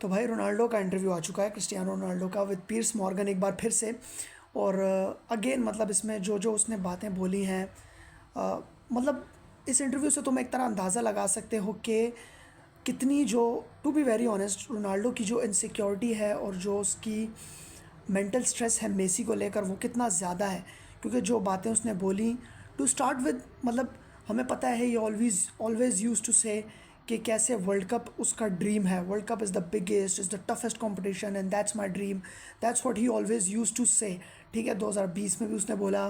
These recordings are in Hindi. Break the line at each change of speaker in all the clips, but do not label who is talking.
तो भाई रोनाल्डो का इंटरव्यू आ चुका है, क्रिस्टियानो रोनाल्डो का विद पियर्स मॉर्गन एक बार फिर से। और अगेन मतलब इसमें जो जो उसने बातें बोली हैं, मतलब इस इंटरव्यू से तुम एक तरह अंदाज़ा लगा सकते हो कि कितनी जो, to be very honest, Ronaldo की जो इनसिक्योरिटी है और जो उसकी मेंटल स्ट्रेस है मेसी को लेकर वो कितना ज़्यादा है। क्योंकि जो बातें उसने बोली टू स्टार्ट विद, मतलब हमें पता है ये always always use to say कि कैसे वर्ल्ड कप उसका ड्रीम है, world cup is the biggest, is the toughest competition and that's my dream, that's what he always use to say. ठीक है, 2020 में भी उसने बोला,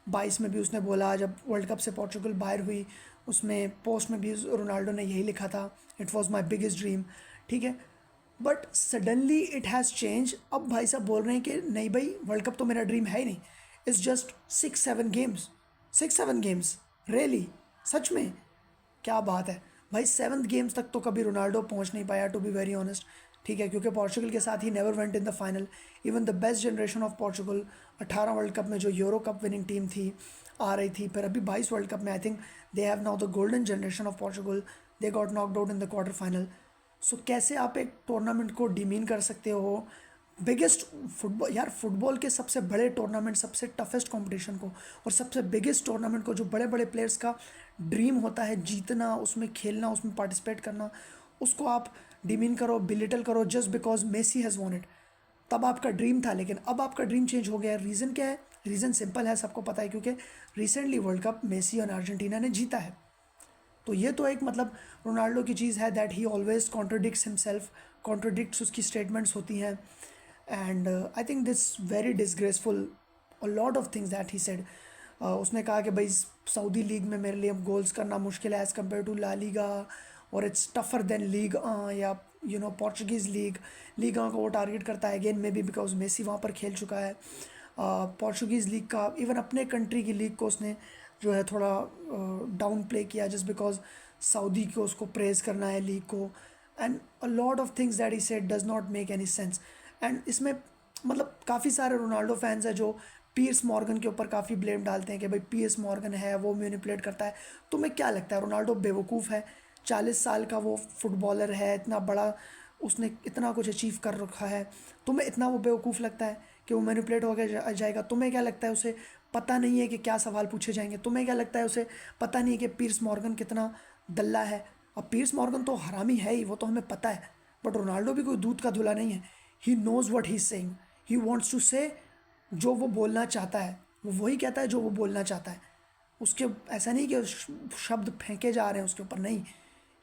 22 में भी उसने बोला, जब वर्ल्ड कप से पोर्चुगल बाहर हुई उसमें पोस्ट में भी रोनाल्डो ने यही लिखा था, it was my biggest dream. ठीक है, but suddenly it has change. अब भाई साहब बोल रहे हैं कि नहीं भाई, वर्ल्ड कप तो मेरा ड्रीम है ही नहीं, it's just 6-7 games. 6-7 games, really? सच में? क्या बात है भाई, 7th गेम्स तक तो कभी रोनाल्डो पहुंच नहीं पाया, टू बी वेरी ऑनेस्ट। ठीक है, क्योंकि पोर्चुगल के साथ he never went in the final. Even the best generation of Portugal 18 world cup में जो यूरो कप विनिंग टीम थी आ रही थी, फिर अभी 22 वर्ल्ड कप में I think they have now the golden generation of Portugal, they got knocked out in the quarter final. So कैसे आप एक टूर्नामेंट को डिमीन कर सकते हो, बिगेस्ट फुटबॉल, यार फुटबॉल के सबसे बड़े टूर्नामेंट, सबसे टफेस्ट कंपटीशन को और सबसे बिगेस्ट टूर्नामेंट को जो बड़े बड़े प्लेयर्स का ड्रीम होता है जीतना, उसमें खेलना, उसमें पार्टिसिपेट करना, उसको आप डिमीन करो, बिलिटल करो just because Messi has won it. तब आपका ड्रीम था, लेकिन अब आपका ड्रीम चेंज हो गया है। रीज़न क्या है? रीज़न सिंपल है, सबको पता है, क्योंकि रिसेंटली वर्ल्ड कप मेसी और अर्जेंटीना ने जीता है। तो ये तो एक मतलब रोनाल्डो की चीज़ है दैट ही ऑलवेज कॉन्ट्रोडिक्ट्स हिमसेल्फ, कॉन्ट्रोडिक्ट्स उसकी स्टेटमेंट्स होती हैं। And I think this very disgraceful a lot of things that he said. उसने कहा कि भाई सऊदी लीग में मेरे लिए गोल्स करना मुश्किल है as compare to La Liga, और इट्स टफर देन लीग, या पोर्चुगीज़ लीग, लीगा को वो टारगेट करता है again maybe because Messi वहाँ पर खेल चुका है। पोर्चुगीज़ लीग का, इवन अपने कंट्री की लीग को उसने जो है थोड़ा डाउन प्ले किया जस्ट बिकॉज सऊदी को उसको प्रेज करना है लीग को। And a lot of things that he said does not make any sense. And इसमें मतलब काफ़ी सारे रोनाल्डो फैंस हैं जो पियर्स मॉर्गन के ऊपर काफ़ी ब्लेम डालते हैं कि भाई पियर्स मॉर्गन है वो मैनिपुलेट करता है। तुम्हें क्या लगता है रोनाल्डो बेवकूफ़ है? 40 साल का वो फुटबॉलर है, इतना बड़ा, उसने इतना कुछ अचीव कर रखा है, तुम्हें इतना वो बेवकूफ़ लगता है कि वो मैनिपुलेट हो गया जाएगा? तुम्हें क्या लगता है उसे पता नहीं है कि क्या सवाल पूछे जाएंगे? तुम्हें क्या लगता है उसे पता नहीं है कि पियर्स मॉर्गन कितना दल्ला है? अब पियर्स मॉर्गन तो हरामी है ही, वो तो हमें पता है, बट रोनाल्डो भी कोई दूध का धुला नहीं है। He knows what he saying, he wants to say, जो वो बोलना चाहता है वो वही कहता है जो वो बोलना चाहता है। उसके ऐसा नहीं कि शब्द फेंके जा रहे हैं उसके ऊपर, नहीं,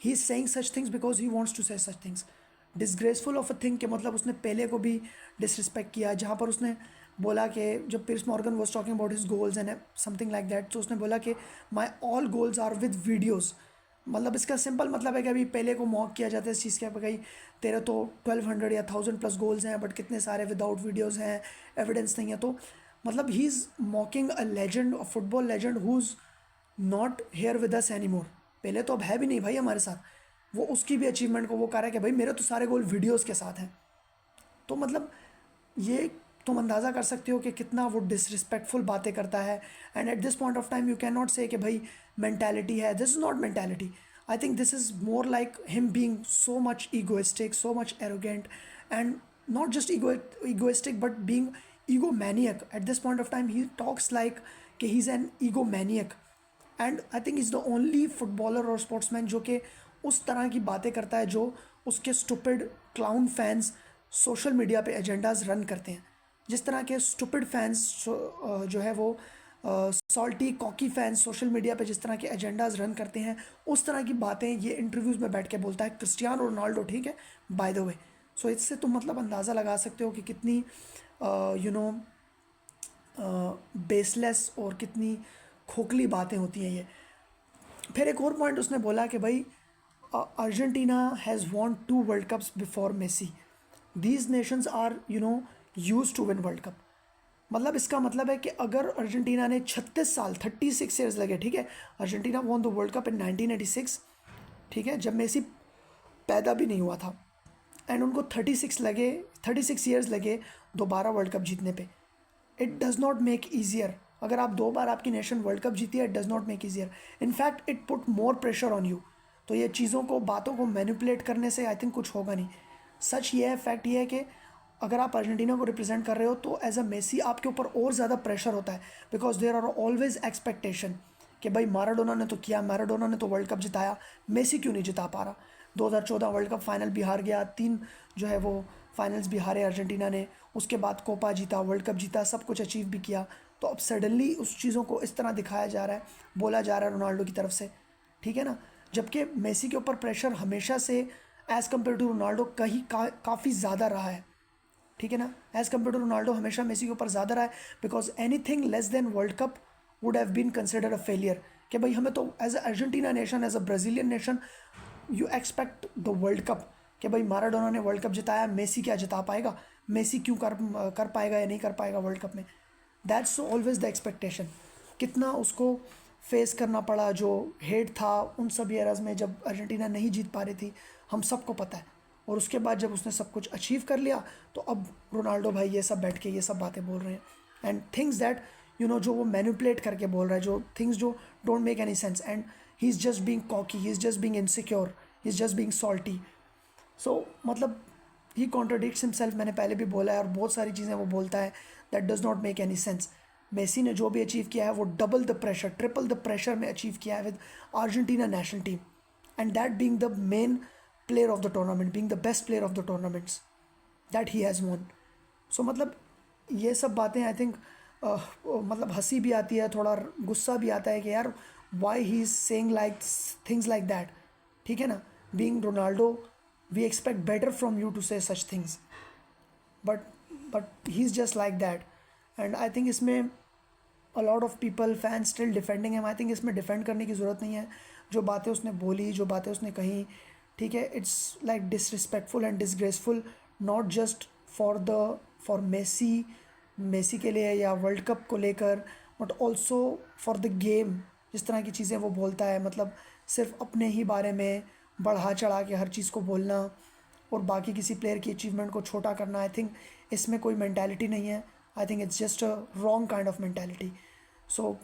he is saying such things because he wants to say such things. Disgraceful of a thing के मतलब उसने पहले को भी डिसरिस्पेक्ट किया, जहाँ पर उसने बोला कि जब Piers Morgan was talking about his goals and something like that, तो उसने बोला कि my all goals are with videos. मतलब इसका सिंपल मतलब है कि अभी पहले को मॉक किया जाता है इस चीज़ के, भाई तेरे तो 1200 या 1000+ गोल्स हैं बट कितने सारे विदाउट वीडियोज़ हैं, एविडेंस नहीं है। तो मतलब he is मॉकिंग a legend, a football legend who is not here with us any more. पहले तो अब है भी नहीं भाई हमारे साथ, वो उसकी भी अचीवमेंट को वो कह रहा है कि भाई मेरे तो सारे गोल वीडियोज़ के साथ हैं। तो मतलब ये तुम अंदाज़ा कर सकते हो कि कितना वो डिसरिस्पेक्टफुल बातें करता है। And at this point of time you can not say कि भाई मैंटेलिटी है, this is not mentality. I think this is more like him being so much egoistic, so much arrogant, and not just egoistic but being ego maniac. At this point of time he talks like कि he is an ego maniac. And I think is the only footballer और स्पोर्ट्समैन जो कि उस तरह की बातें करता है जो उसके stupid clown fans social media पे एजेंडाज रन करते हैं। जिस तरह के स्टूपिड फैंस जो है वो salty cocky fans social media पे जिस तरह के एजेंडाज रन करते हैं, उस तरह की बातें ये इंटरव्यूज़ में बैठ के बोलता है क्रिस्टियानो रोनाल्डो। ठीक है, बाय द वे। सो इससे तुम मतलब अंदाज़ा लगा सकते हो कि कितनी यू नो बेसलेस और कितनी खोखली बातें होती हैं ये। फिर एक और पॉइंट उसने बोला कि भाई Argentina has won 2 world cups before Messi, these nations are use to win world cup. मतलब इसका मतलब है कि अगर अर्जेंटीना ने 36 साल, 36 ईयर्स लगे, ठीक है, Argentina won the world cup in 1986, ठीक है, जब मेसी पैदा भी नहीं हुआ था, एंड उनको 36 ईयर्स लगे दोबारा वर्ल्ड कप जीतने पे। It does not make easier. अगर आप 2 बार आपकी नेशन वर्ल्ड कप जीती है, it does not make easier, in fact it put more pressure on you. तो ये चीज़ों को, बातों को मैनिपुलेट करने से आई थिंक कुछ होगा नहीं। सच ये है, फैक्ट ये है कि अगर आप अर्जेंटीना को रिप्रेजेंट कर रहे हो तो एज अ मेसी आपके ऊपर और ज़्यादा प्रेशर होता है, because there are always expectation कि भाई माराडोना ने तो किया, मैराडोना ने तो वर्ल्ड कप जिताया, मेसी क्यों नहीं जिता पा रहा। 2014 वर्ल्ड कप फाइनल भी हार गया, 3 जो है वो फाइनल्स भी हारे अर्जेंटीना ने, उसके बाद कोपा जीता, वर्ल्ड कप जीता, सब कुछ अचीव भी किया। तो अब सडनली उस चीज़ों को इस तरह दिखाया जा रहा है, बोला जा रहा है रोनाल्डो की तरफ से, ठीक है ना। जबकि मेसी के ऊपर प्रेशर हमेशा से एज़ कम्पेयर टू रोनाल्डो काफ़ी ज़्यादा रहा है, ठीक है ना। एज़ कम्पेयर टू रोनाल्डो हमेशा मेसी के ऊपर ज़्यादा रहा है, because anything less than world cup would have been consider a failure. कि भाई हमें तो as a Argentina nation, as a Brazilian nation, you expect the world cup, कि भाई माराडोना ने वर्ल्ड कप जिताया, मेसी क्या जिता पाएगा, मेसी क्यों कर पाएगा या नहीं कर पाएगा वर्ल्ड कप में। That's always the expectation. कितना उसको फेस करना पड़ा, जो हेट था उन सब एराज में जब अर्जेंटीना नहीं जीत पा रही थी, हम सबको पता है। और उसके बाद जब उसने सब कुछ अचीव कर लिया, तो अब रोनाल्डो भाई ये सब बैठ के ये सब बातें बोल रहे हैं, एंड थिंग्स दैट जो वो मैनिपुलेट करके बोल रहा है, जो थिंग्स जो don't make any sense, and he is just being cocky, he is just being insecure, he is just being salty. So मतलब ही कॉन्ट्राडिक्ट्स हिमसेल्फ, मैंने पहले भी बोला है, और बहुत सारी चीज़ें वो बोलता है that does not make any sense. Messi ने जो भी अचीव किया है वो double the pressure, triple the pressure में अचीव किया है with Argentina national team, and that being the main player of the tournament, being the best player of the tournaments that he has won. So मतलब ये सब बातें आई थिंक मतलब हंसी भी आती है, थोड़ा गुस्सा भी आता है कि यार why he is saying like things like that, ठीक है ना। Being Ronaldo we expect better from you to say such things, but he is just like that. And I think इसमें a lot of people fan still defending him. I think इसमें डिफेंड करने की ज़रूरत नहीं है। जो बातें उसने बोली, जो बातें उसने कही, ठीक है, it's like disrespectful and disgraceful, not just for Messi के लिए या वर्ल्ड कप को लेकर, but also for the game. जिस तरह की चीज़ें वो बोलता है, मतलब सिर्फ अपने ही बारे में बढ़ा चढ़ा के हर चीज़ को बोलना और बाकी किसी प्लेयर की अचीवमेंट को छोटा करना, आई थिंक इसमें कोई मैंटेलिटी नहीं है। I think it's just a wrong kind of mentality. So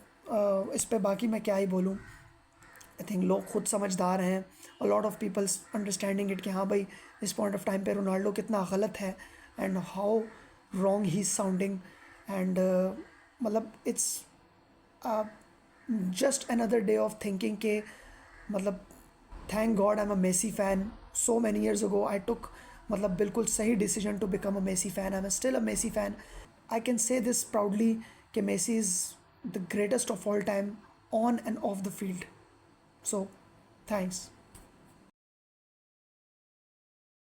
इस पे बाकी मैं क्या ही बोलूँ। आई थिंक लोग खुद समझदार हैं, a lot of peoples understanding it, कि हाँ भाई इस पॉइंट ऑफ टाइम पे रोनाल्डो कितना गलत है, and how wrong he is sounding, and मतलब it's just another day of thinking के मतलब thank God I am a Messi fan. So many years ago I took मतलब बिल्कुल सही decision to become a Messi fan, I am still a Messi fan. I can say this proudly कि Messi is the greatest of all time on and off the field. So, thanks.